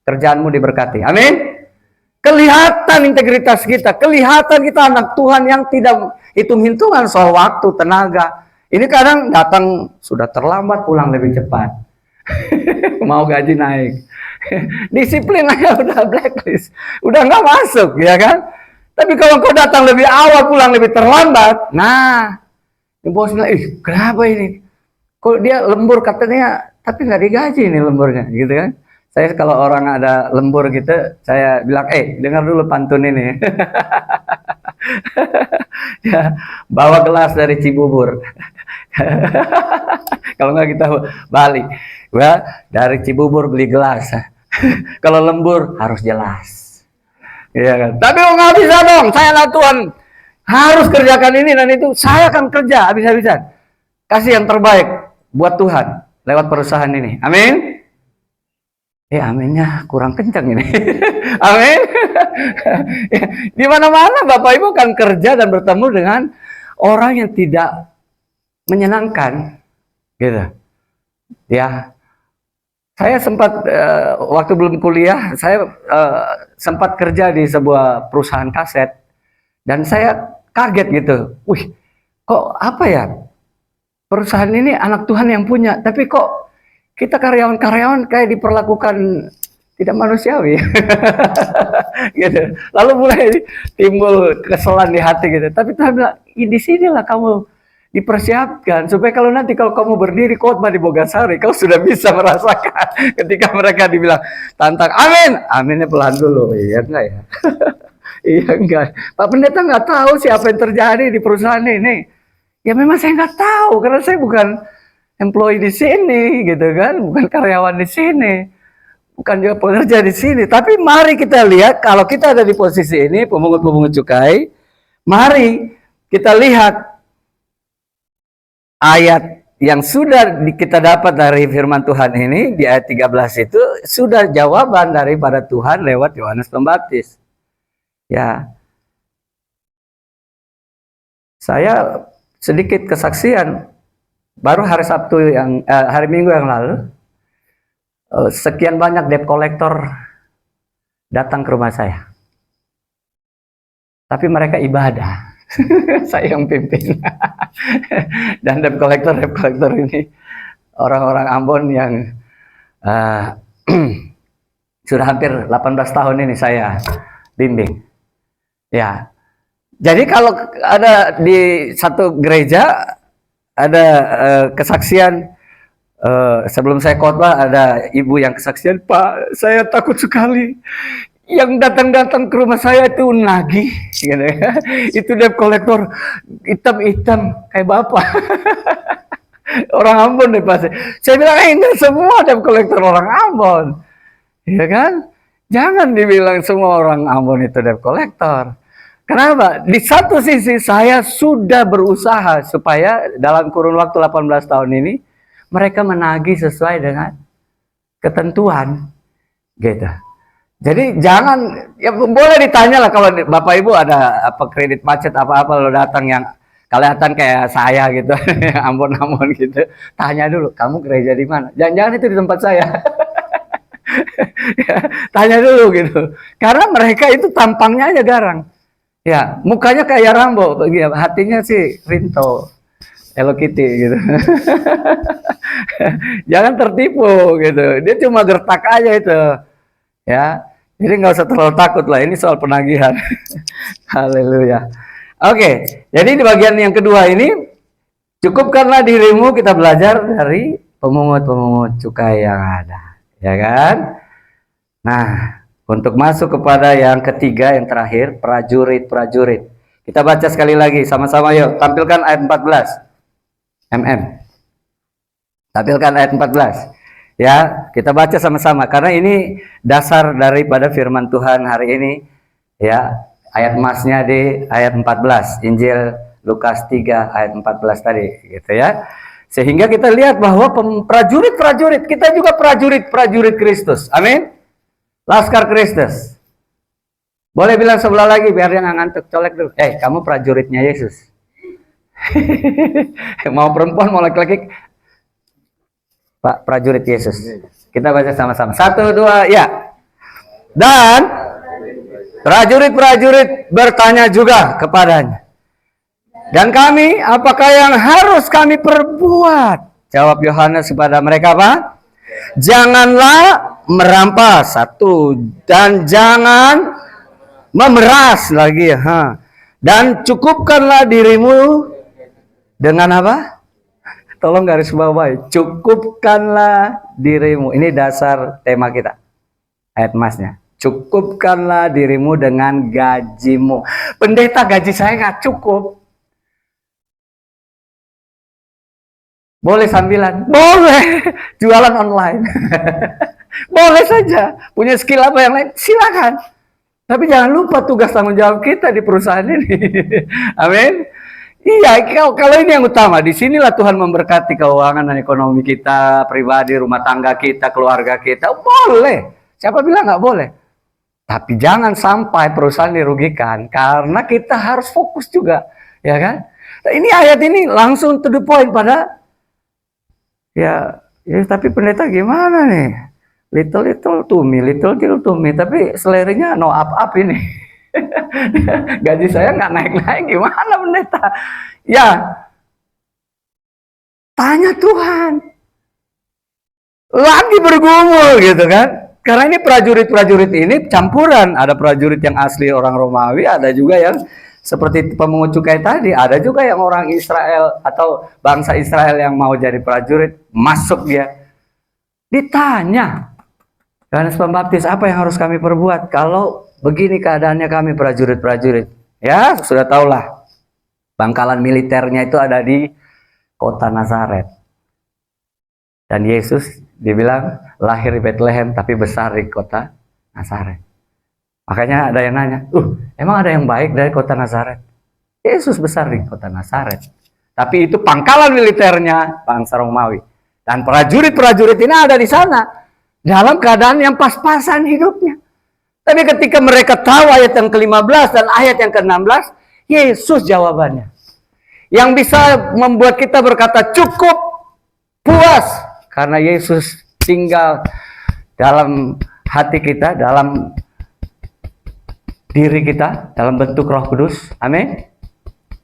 Speaker 2: kerjaanmu diberkati. Amin. Kelihatan integritas kita, kelihatan kita anak Tuhan yang tidak hitung-hitungan soal waktu, tenaga. Ini kadang datang sudah terlambat, pulang lebih cepat. Mau gaji naik. Disiplin aja udah blacklist, udah nggak masuk, ya kan? Tapi kalau kau datang lebih awal, pulang lebih terlambat, nah, bos bilang, kenapa ini? Kok dia lembur katanya, tapi nggak digaji nih lemburnya, gitu kan? Saya kalau orang ada lembur gitu, saya bilang, dengar dulu pantun ini. Ya, bawa gelas dari Cibubur. Kalau nggak kita balik, ya, dari Cibubur beli gelas. Kalau lembur harus jelas. Ya kan? Tapi nggak bisa dong, saya lah Tuhan harus kerjakan ini dan itu, saya akan kerja habis-habisan. Kasih yang terbaik buat Tuhan lewat perusahaan ini. Amin. Aminnya kurang kencang ini. Amin. Di mana-mana Bapak Ibu kan kerja dan bertemu dengan orang yang tidak menyenangkan, gitu. Ya, saya sempat waktu belum kuliah, saya sempat kerja di sebuah perusahaan kaset dan saya kaget gitu. Wih, kok apa ya? Perusahaan ini anak Tuhan yang punya, tapi kok kita karyawan-karyawan kayak diperlakukan tidak manusiawi. Gitu. Lalu mulai timbul keselan di hati gitu. Tapi Tuhan bilang, di sinilah kamu dipersiapkan supaya kalau nanti kalau kamu berdiri khotbah di Bogasari, kau sudah bisa merasakan ketika mereka dibilang tantang, amin, aminnya pelan dulu, iya enggak ya? Iya enggak, Pak Pendeta nggak tahu siapa yang terjadi di perusahaan ini. Ya memang saya nggak tahu karena saya bukan employee di sini, gitu kan, bukan karyawan di sini, bukan juga pekerja di sini. Tapi mari kita lihat kalau kita ada di posisi ini, pemungut-pemungut cukai, mari kita lihat ayat yang sudah kita dapat dari firman Tuhan ini di ayat 13 itu sudah jawaban daripada Tuhan lewat Yohanes Pembaptis. Ya. Saya sedikit kesaksian baru hari Sabtu yang hari Minggu yang lalu sekian banyak debt collector datang ke rumah saya. Tapi mereka ibadah. Saya yang pimpin. Dan debt collector ini orang-orang Ambon yang sudah hampir 18 tahun ini saya bimbing. Ya. Jadi kalau ada di satu gereja ada kesaksian sebelum saya khotbah ada ibu yang kesaksian, Pak, saya takut sekali. Yang datang-datang ke rumah saya itu nagih, gitu ya. Itu debt collector hitam-hitam kayak bapak. Orang Ambon deh pasti. Saya bilang ini semua debt collector orang Ambon, ya kan? Jangan dibilang semua orang Ambon itu debt collector. Kenapa? Di satu sisi saya sudah berusaha supaya dalam kurun waktu 18 tahun ini mereka menagih sesuai dengan ketentuan, gitu. Jadi jangan, ya boleh ditanya lah kalau Bapak Ibu ada apa kredit macet apa-apa lo datang yang kelihatan kayak saya gitu, Ambon-Ambon gitu, tanya dulu, kamu gereja di mana? Jangan-jangan itu di tempat saya. Ya, tanya dulu gitu, karena mereka itu tampangnya aja garang, ya mukanya kayak Rambo, hatinya sih Rinto, Hello Kitty gitu. Jangan tertipu gitu, dia cuma gertak aja itu. Ya, jadi nggak usah terlalu takut lah. Ini soal penagihan. Haleluya. Oke, jadi di bagian yang kedua ini cukupkanlah dirimu, kita belajar dari pemungut-pemungut cukai yang ada, ya kan? Nah, untuk masuk kepada yang ketiga, yang terakhir, prajurit-prajurit. Kita baca sekali lagi sama-sama yuk. Tampilkan ayat 14. MM. Tampilkan ayat 14. Ya, kita baca sama-sama karena ini dasar daripada firman Tuhan hari ini. Ya, ayat emasnya di ayat 14, Injil Lukas 3 ayat 14 tadi, gitu ya. Sehingga kita lihat bahwa prajurit-prajurit, kita juga prajurit-prajurit Kristus. Amin. Laskar Kristus. Boleh bilang sebelah lagi biar dia nggak ngantuk, colek dulu. Kamu prajuritnya Yesus. Mau perempuan, mau laki-laki. Pak, prajurit Yesus. Kita baca sama-sama. 1, 2, ya. Dan prajurit-prajurit bertanya juga kepadanya. Dan kami, apakah yang harus kami perbuat? Jawab Yohanes kepada mereka apa? Janganlah merampas, 1. Dan jangan memeras lagi. Dan cukupkanlah dirimu dengan apa? Tolong garis bawahi, cukupkanlah dirimu. Ini dasar tema kita. Ayat emasnya. Cukupkanlah dirimu dengan gajimu. Pendeta, gaji saya nggak cukup. Boleh sambilan? Boleh. Jualan online. Boleh saja. Punya skill apa yang lain? Silakan. Tapi jangan lupa tugas tanggung jawab kita di perusahaan ini. Amin. Iya, kalau ini yang utama, disinilah Tuhan memberkati keuangan dan ekonomi kita, pribadi, rumah tangga kita, keluarga kita. Boleh, siapa bilang nggak boleh? Tapi jangan sampai perusahaan dirugikan, karena kita harus fokus juga, ya kan? Nah, ini ayat ini langsung to the point pada, ya tapi pendeta gimana nih? Little to me, tapi selerinya no up ini. Gaji saya nggak naik-naik, gimana pendeta? Ya, tanya Tuhan. Lagi bergumul gitu kan. Karena ini prajurit-prajurit ini campuran. Ada prajurit yang asli orang Romawi, ada juga yang seperti pemungut cukai tadi, ada juga yang orang Israel atau bangsa Israel yang mau jadi prajurit, masuk dia. Ditanya, Yohanes Pembaptis, apa yang harus kami perbuat kalau begini keadaannya kami prajurit-prajurit? Ya, sudah tahulah. Pangkalan militernya itu ada di kota Nazaret. Dan Yesus dibilang lahir di Bethlehem tapi besar di kota Nazaret. Makanya ada yang nanya, emang ada yang baik dari kota Nazaret? Yesus besar di kota Nazaret. Tapi itu pangkalan militernya bangsa Romawi. Dan prajurit-prajurit ini ada di sana dalam keadaan yang pas-pasan hidupnya. Tapi ketika mereka tahu ayat yang ke-15 dan ayat yang ke-16, Yesus jawabannya. Yang bisa membuat kita berkata cukup, puas. Karena Yesus tinggal dalam hati kita, dalam diri kita, dalam bentuk Roh Kudus. Amin.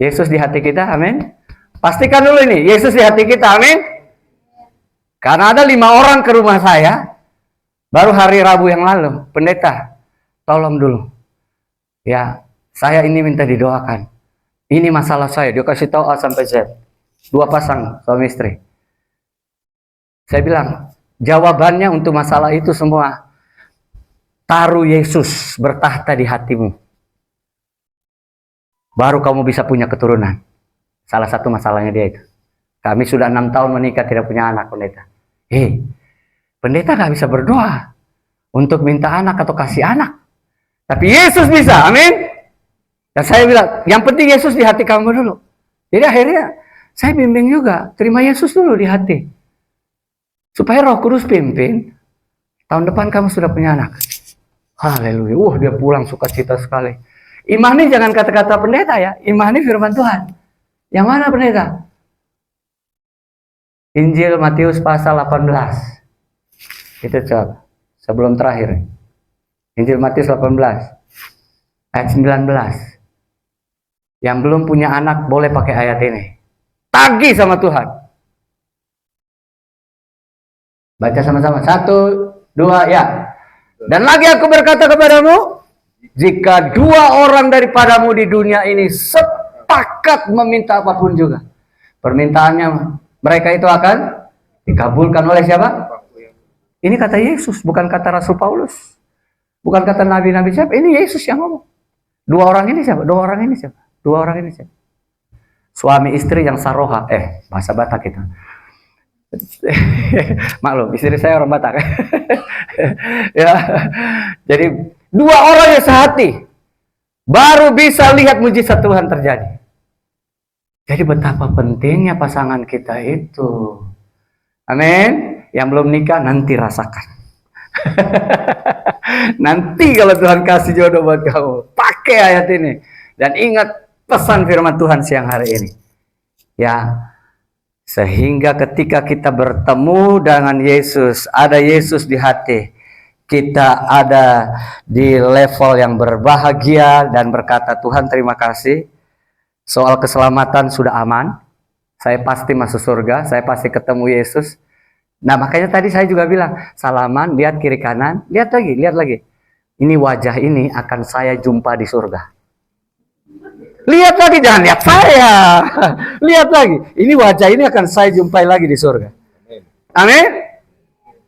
Speaker 2: Yesus di hati kita, amin. Pastikan dulu ini, Yesus di hati kita, amin. Karena ada 5 orang ke rumah saya, baru hari Rabu yang lalu, pendeta, tolong dulu. Ya, saya ini minta didoakan. Ini masalah saya. Dia kasih tahu A sampai Z. 2 pasang suami istri. Saya bilang, jawabannya untuk masalah itu semua, taruh Yesus bertahta di hatimu. Baru kamu bisa punya keturunan. Salah satu masalahnya dia itu. Kami sudah 6 tahun menikah tidak punya anak, pendeta. Pendeta gak bisa berdoa untuk minta anak atau kasih anak. Tapi Yesus bisa, amin. Dan saya bilang, yang penting Yesus di hati kamu dulu. Jadi akhirnya saya bimbing juga, terima Yesus dulu di hati. Supaya Roh Kudus pimpin, tahun depan kamu sudah punya anak. Haleluya. Dia pulang sukacita sekali. Imani jangan kata-kata pendeta ya, imani firman Tuhan. Yang mana pendeta? Injil Matius pasal 18. Itu coba, sebelum terakhir. Injil Matius 18 ayat 19. Yang belum punya anak boleh pakai ayat ini. Tagih sama Tuhan. Baca sama-sama. 1, 2, ya. Dan lagi aku berkata kepadamu, jika 2 orang daripadamu di dunia ini sepakat meminta apapun juga, permintaannya mereka itu akan dikabulkan oleh siapa? Ini kata Yesus, bukan kata Rasul Paulus. Bukan kata nabi-nabi siapa. Ini Yesus yang ngomong. 2 orang ini siapa? 2 orang ini siapa? 2 orang ini siapa? Suami istri yang saroha. Bahasa Batak kita. Maklum, istri saya orang Batak. Ya, jadi dua orang yang sehati baru bisa lihat mujizat Tuhan terjadi. Jadi betapa pentingnya pasangan kita itu. Amin. Yang belum nikah nanti rasakan. Nanti kalau Tuhan kasih jodoh buat kamu, pakai ayat ini. Dan ingat pesan firman Tuhan siang hari ini. Ya, sehingga ketika kita bertemu dengan Yesus, ada Yesus di hati, kita ada di level yang berbahagia dan berkata, Tuhan terima kasih, soal keselamatan sudah aman, saya pasti masuk surga, saya pasti ketemu Yesus. Nah makanya tadi saya juga bilang, salaman, lihat kiri kanan, lihat lagi. Ini wajah ini akan saya jumpa di surga. Lihat lagi, jangan lihat saya. Lihat lagi, ini wajah ini akan saya jumpai lagi di surga. Amin.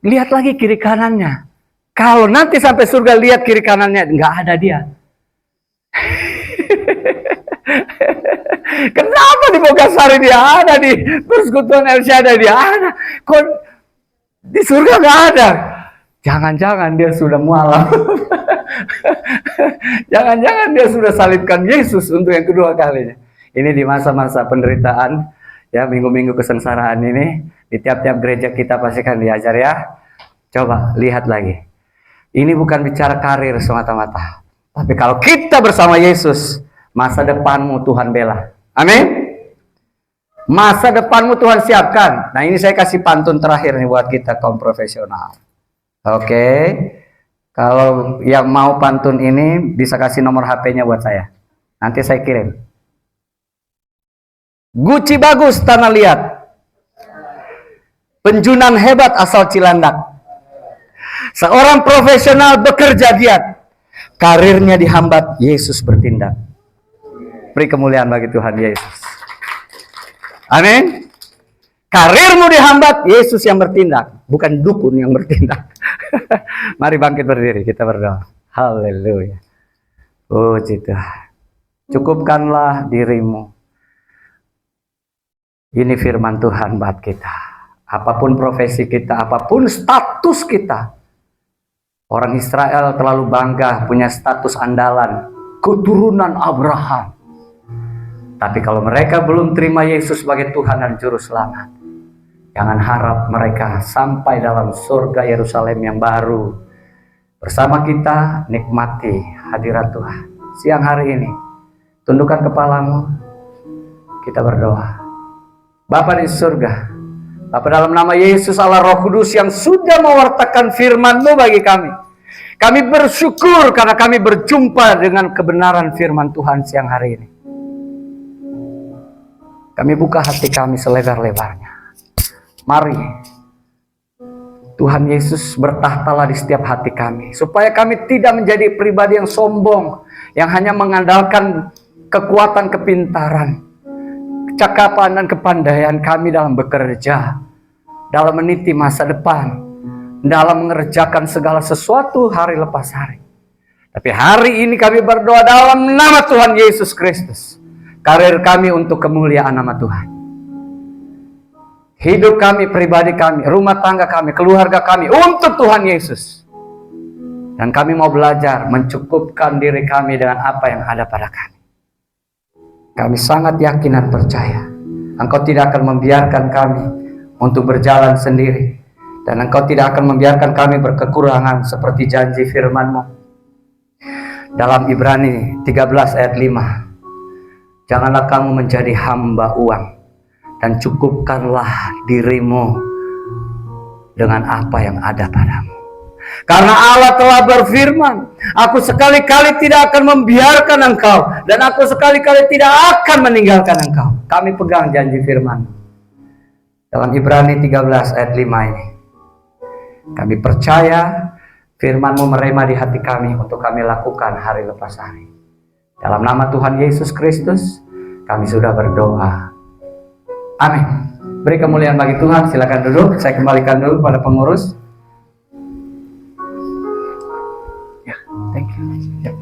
Speaker 2: Lihat lagi kiri kanannya. Kalau nanti sampai surga lihat kiri kanannya, nggak ada dia. Kenapa di Bogasari dia ada, di Persekutuan El Shaddai dia ada, kok di surga nggak ada? Jangan-jangan dia sudah mualaf. Jangan-jangan dia sudah salibkan Yesus untuk yang kedua kalinya. Ini di masa-masa penderitaan, ya minggu-minggu kesengsaraan ini, di tiap-tiap gereja kita pasti kan diajar ya. Coba lihat lagi. Ini bukan bicara karir semata-mata, tapi kalau kita bersama Yesus, masa depanmu Tuhan bela. Amin. Masa depanmu Tuhan siapkan. Nah ini saya kasih pantun terakhir nih buat kita kaum profesional. Oke. Kalau yang mau pantun ini bisa kasih nomor HP-nya buat saya. Nanti saya kirim. Guci bagus tanah liat. Penjunan hebat asal Cilandak. Seorang profesional bekerja giat. Karirnya dihambat, Yesus bertindak. Beri kemuliaan bagi Tuhan Yesus. Amin. Karirmu dihambat, Yesus yang bertindak, bukan dukun yang bertindak. Mari bangkit berdiri, kita berdoa. Haleluya. Puji Tuhan. Cukupkanlah dirimu. Ini firman Tuhan buat kita. Apapun profesi kita, apapun status kita. Orang Israel terlalu bangga punya status andalan, keturunan Abraham. Tapi kalau mereka belum terima Yesus sebagai Tuhan dan Juru Selamat, jangan harap mereka sampai dalam surga Yerusalem yang baru. Bersama kita nikmati hadirat Tuhan. Siang hari ini, tundukkan kepalamu, kita berdoa. Bapa di surga, Bapa dalam nama Yesus Allah Roh Kudus yang sudah mewartakan firman-Mu bagi kami. Kami bersyukur karena kami berjumpa dengan kebenaran firman Tuhan siang hari ini. Kami buka hati kami selebar-lebarnya. Mari, Tuhan Yesus bertahtalah di setiap hati kami. Supaya kami tidak menjadi pribadi yang sombong. Yang hanya mengandalkan kekuatan kepintaran, kecakapan dan kepandaian kami dalam bekerja. Dalam meniti masa depan. Dalam mengerjakan segala sesuatu hari lepas hari. Tapi hari ini kami berdoa dalam nama Tuhan Yesus Kristus. Karir kami untuk kemuliaan nama Tuhan. Hidup kami, pribadi kami, rumah tangga kami, keluarga kami untuk Tuhan Yesus. Dan kami mau belajar mencukupkan diri kami dengan apa yang ada pada kami. Kami sangat yakin dan percaya Engkau tidak akan membiarkan kami untuk berjalan sendiri. Dan Engkau tidak akan membiarkan kami berkekurangan seperti janji firman-Mu. Dalam Ibrani 13 ayat 5. Janganlah kamu menjadi hamba uang, dan cukupkanlah dirimu dengan apa yang ada padamu. Karena Allah telah berfirman, aku sekali-kali tidak akan membiarkan engkau, dan aku sekali-kali tidak akan meninggalkan engkau. Kami pegang janji firman. Dalam Ibrani 13 ayat 5 ini. Kami percaya firman-Mu merema di hati kami untuk kami lakukan hari lepas hari. Dalam nama Tuhan Yesus Kristus, kami sudah berdoa. Amin. Beri kemuliaan bagi Tuhan. Silakan duduk. Saya kembalikan dulu pada pengurus.
Speaker 1: Ya, thank you. Ya.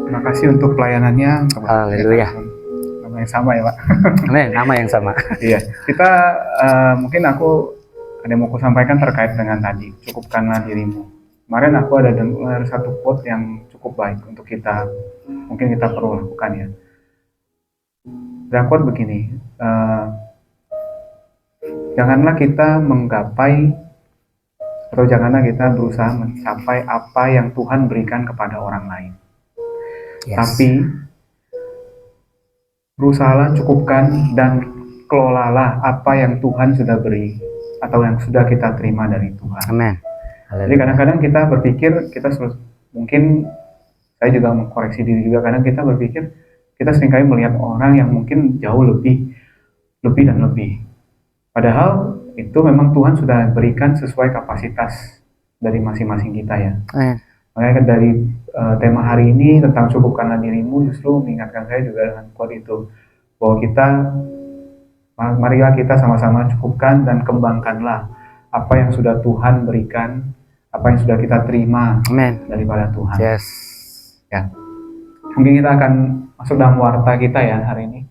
Speaker 1: Terima kasih untuk pelayanannya.
Speaker 2: Haleluya.
Speaker 1: Namanya yang sama ya Pak.
Speaker 2: Amin, nama yang sama.
Speaker 1: Iya, kita mungkin aku ada yang mau aku sampaikan terkait dengan tadi, cukupkanlah dirimu. Kemarin aku ada dengar satu quote yang cukup baik untuk kita, mungkin kita perlu lakukan ya. Ada quote begini, janganlah kita menggapai atau janganlah kita berusaha mencapai apa yang Tuhan berikan kepada orang lain.
Speaker 2: Yes.
Speaker 1: Tapi berusahalah cukupkan dan kelolalah apa yang Tuhan sudah beri atau yang sudah kita terima dari Tuhan.
Speaker 2: Amin.
Speaker 1: Jadi kadang-kadang kita berpikir, mungkin saya juga mengkoreksi diri juga, kadang kita berpikir kita seringkali melihat orang yang mungkin jauh lebih dan lebih. Padahal itu memang Tuhan sudah berikan sesuai kapasitas dari masing-masing kita ya. Makanya dari tema hari ini tentang cukupkanlah dirimu justru mengingatkan saya juga dengan quote itu, bahwa marilah kita sama-sama cukupkan dan kembangkanlah apa yang sudah Tuhan berikan, apa yang sudah kita terima daripada Tuhan.
Speaker 2: Yes.
Speaker 1: Ya. Mungkin kita akan masuk dalam warta kita ya hari ini.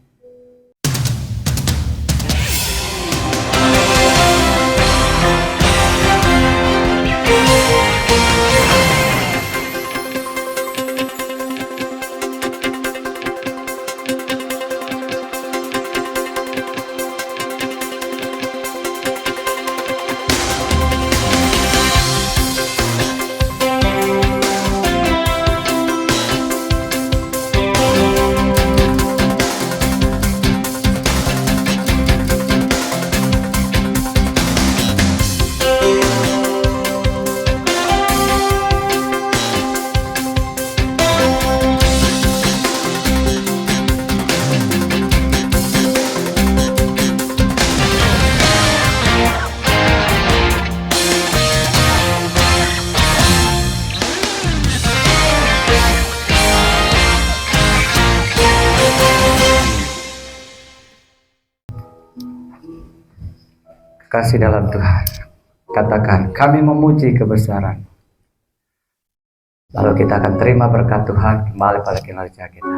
Speaker 2: Kasih dalam Tuhan, katakan kami memuji kebesaran. Lalu kita akan terima berkat Tuhan kembali pada kinerja kita.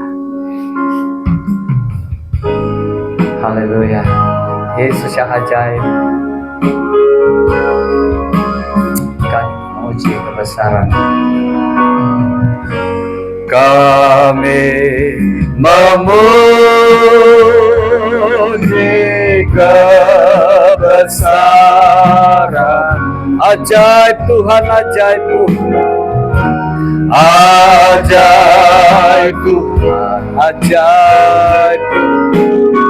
Speaker 2: Haleluya, Yesus yang ajaib. Kami memuji kebesaran. Kami memuji kebesaran, ajaib Tuhan, ajaib Tuhan, ajaib Tuhan, ajaib Tuhan,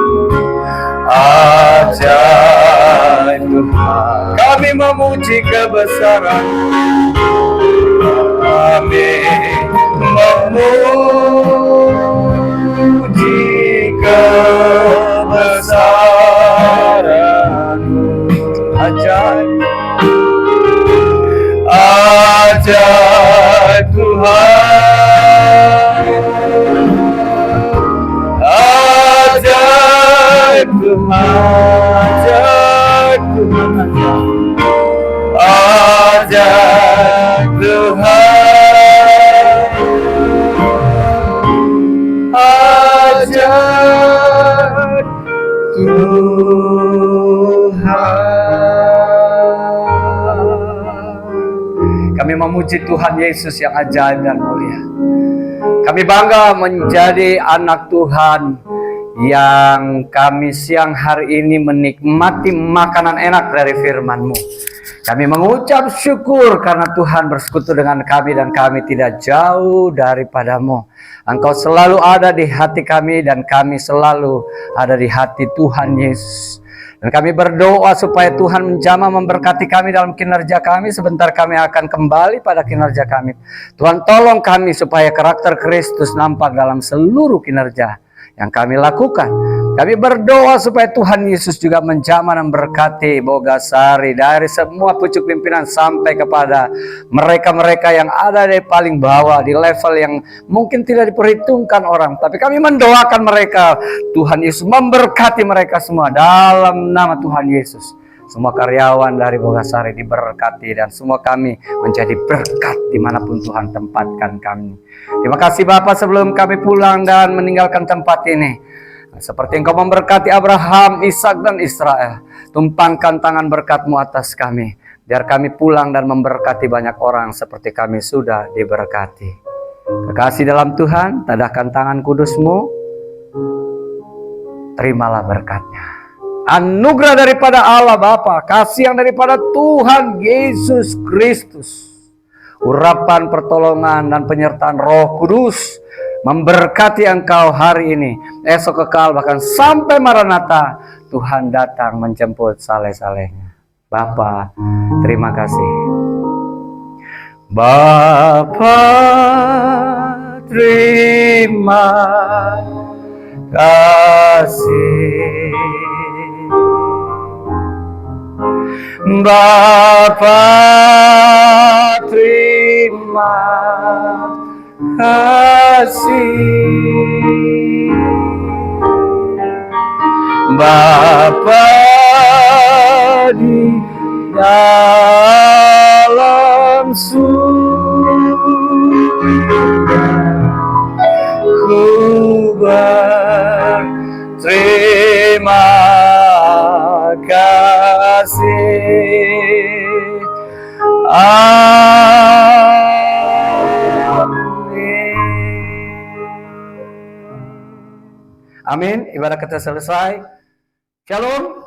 Speaker 2: ajaib Tuhan. Kami memuji kebesaran, kami memuji kebesaran, ajaib, ajaib Tuhan, ajaib Tuhan, ajaib Tuhan, ajaib Tuhan, ajaib Tuhan. Kami memuji Tuhan Yesus yang ajaib dan mulia. Kami bangga menjadi anak Tuhan yang kami siang hari ini menikmati makanan enak dari firman-Mu. Kami mengucap syukur karena Tuhan bersekutu dengan kami dan kami tidak jauh daripada-Mu. Engkau selalu ada di hati kami dan kami selalu ada di hati Tuhan Yesus. Dan kami berdoa supaya Tuhan menjamah memberkati kami dalam kinerja kami. Sebentar kami akan kembali pada kinerja kami. Tuhan tolong kami supaya karakter Kristus nampak dalam seluruh kinerja yang kami lakukan. Kami berdoa supaya Tuhan Yesus juga menjamah dan berkati Bogasari dari semua pucuk pimpinan sampai kepada mereka-mereka yang ada di paling bawah, di level yang mungkin tidak diperhitungkan orang. Tapi kami mendoakan mereka, Tuhan Yesus memberkati mereka semua dalam nama Tuhan Yesus. Semua karyawan dari Bogasari diberkati dan semua kami menjadi berkat dimanapun Tuhan tempatkan kami. Terima kasih Bapak, sebelum kami pulang dan meninggalkan tempat ini, Seperti Engkau memberkati Abraham, Ishak dan Israel, tumpangkan tangan berkat-Mu atas kami, biar kami pulang dan memberkati banyak orang seperti kami sudah diberkati. Kekasih dalam Tuhan, tadahkan tangan kudus-Mu, terimalah berkatnya. Anugerah daripada Allah Bapa, kasih yang daripada Tuhan Yesus Kristus, urapan pertolongan dan penyertaan Roh Kudus memberkati engkau hari ini, esok kekal, bahkan sampai Maranatha Tuhan datang menjemput saleh-salehnya. Bapa, terima kasih. Bapa, terima kasih. Bapa, terima kasih. Bapa di dalam surga, ku berterima kasih. Amin. Ibadah kita selesai. Shalom.